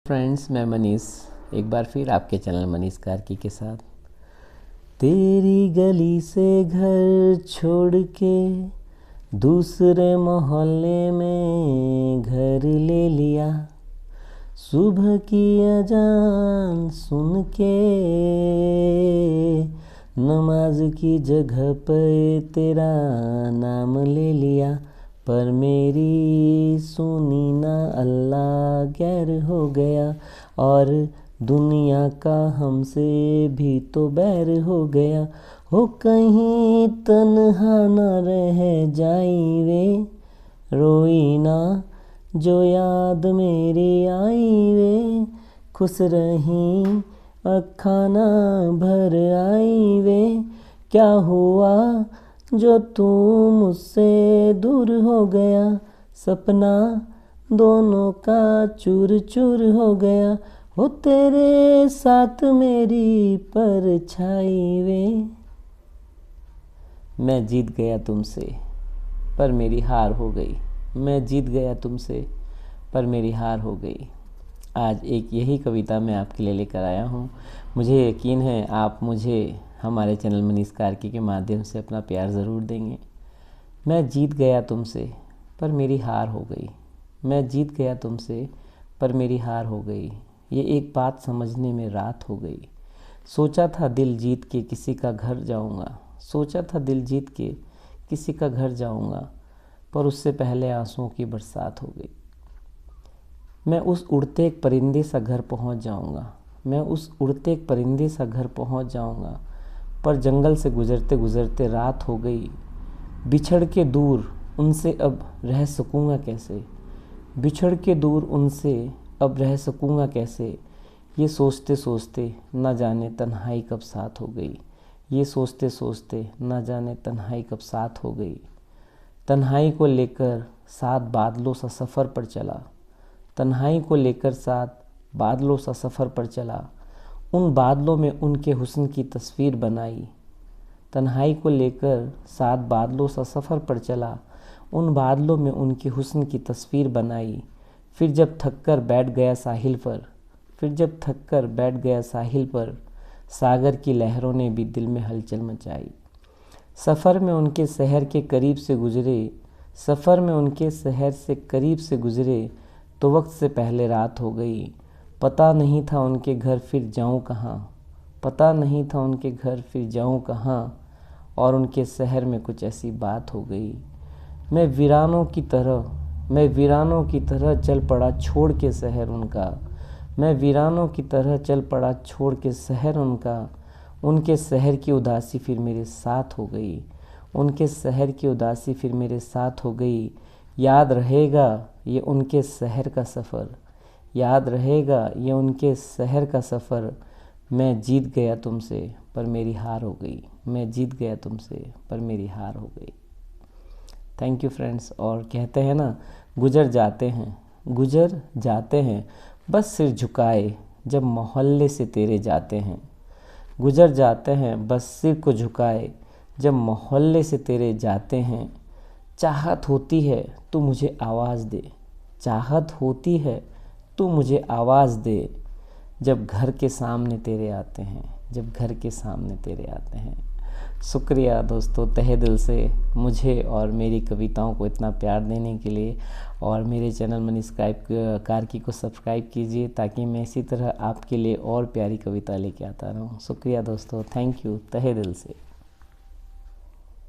Friends, मैं मनीष एक बार फिर आपके चैनल मनीष कार्की के साथ। तेरी गली से घर छोड़ के दूसरे मोहल्ले में घर ले लिया, सुबह की अजान सुन के नमाज की जगह पे तेरा नाम ले लिया, पर मेरी सुनी ना अल्लाह गैर हो गया, और दुनिया का हमसे भी तो बैर हो गया। हो कहीं तन्हा न रह जाई वे, रोई ना जो याद मेरी आई वे, खुश रही अखा ना भर आई वे, क्या हुआ जो तू मुझसे दूर हो गया, सपना दोनों का चूर चूर हो गया, हो तेरे साथ मेरी परछाई वे। मैं जीत गया तुमसे पर मेरी हार हो गई, मैं जीत गया तुमसे पर मेरी हार हो गई। आज एक यही कविता मैं आपके लिए लेकर आया हूँ। मुझे यकीन है आप मुझे हमारे चैनल मनीष कार्की के माध्यम से अपना प्यार ज़रूर देंगे। मैं जीत गया तुमसे पर मेरी हार हो गई, मैं जीत गया तुमसे पर मेरी हार हो गई, ये एक बात समझने में रात हो गई। सोचा था दिल जीत के किसी का घर जाऊंगा, सोचा था दिल जीत के किसी का घर जाऊंगा, पर उससे पहले आंसुओं की बरसात हो गई। मैं उस उड़ते एक परिंदे सा घर पहुंच जाऊंगा, मैं उस उड़ते एक परिंदे सा घर पहुंच जाऊंगा, पर जंगल से गुजरते गुजरते रात हो गई। बिछड़ के दूर उनसे अब रह सकूंगा कैसे, बिछड़ के दूर उनसे अब रह सकूंगा कैसे, ये सोचते सोचते न जाने तन्हाई कब साथ हो गई, ये सोचते सोचते न जाने तन्हाई कब साथ हो गई। तन्हाई को लेकर साथ बादलों सा सफ़र पर चला, तन्हाई को लेकर साथ बादलों सा सफ़र पर चला, उन बादलों में उनके हुस्न की तस्वीर बनाई। तन्हाई को लेकर साथ बादलों सा सफ़र पर चला, उन बादलों में उनके हुस्न की तस्वीर बनाई। फिर जब थक कर बैठ गया साहिल पर, फिर जब थक कर बैठ गया साहिल पर, सागर की लहरों ने भी दिल में हलचल मचाई। सफ़र में उनके शहर के करीब से गुजरे, सफ़र में उनके शहर से करीब से गुजरे, तो वक्त से पहले रात हो गई। पता नहीं था उनके घर फिर जाऊं कहाँ, पता नहीं था उनके घर फिर जाऊं कहाँ, और उनके शहर में कुछ ऐसी बात हो गई। मैं वीरानों की तरह चल पड़ा छोड़ के शहर उनका, मैं वीरानों की तरह चल पड़ा छोड़ के शहर उनका, उनके शहर की उदासी फिर मेरे साथ हो गई, उनके शहर की उदासी फिर मेरे साथ हो गई। याद रहेगा ये उनके शहर का सफ़र, याद रहेगा ये उनके शहर का सफ़र। मैं जीत गया तुमसे पर मेरी हार हो गई, मैं जीत गया तुमसे पर मेरी हार हो गई। Thank you friends. और कहते हैं ना, गुजर जाते हैं बस सिर झुकाए जब मोहल्ले से तेरे जाते हैं, गुजर जाते हैं बस सिर को झुकाए जब मोहल्ले से तेरे जाते हैं। चाहत होती है तू मुझे आवाज़ दे, चाहत होती है तू मुझे आवाज़ दे, जब घर के सामने तेरे आते हैं, जब घर के सामने तेरे आते हैं। शुक्रिया दोस्तों, तहे दिल से मुझे और मेरी कविताओं को इतना प्यार देने के लिए। और मेरे चैनल मनीष कार्की को सब्सक्राइब कीजिए ताकि मैं इसी तरह आपके लिए और प्यारी कविता लेके आता रहूँ। शुक्रिया दोस्तों, थैंक यू तहे दिल से।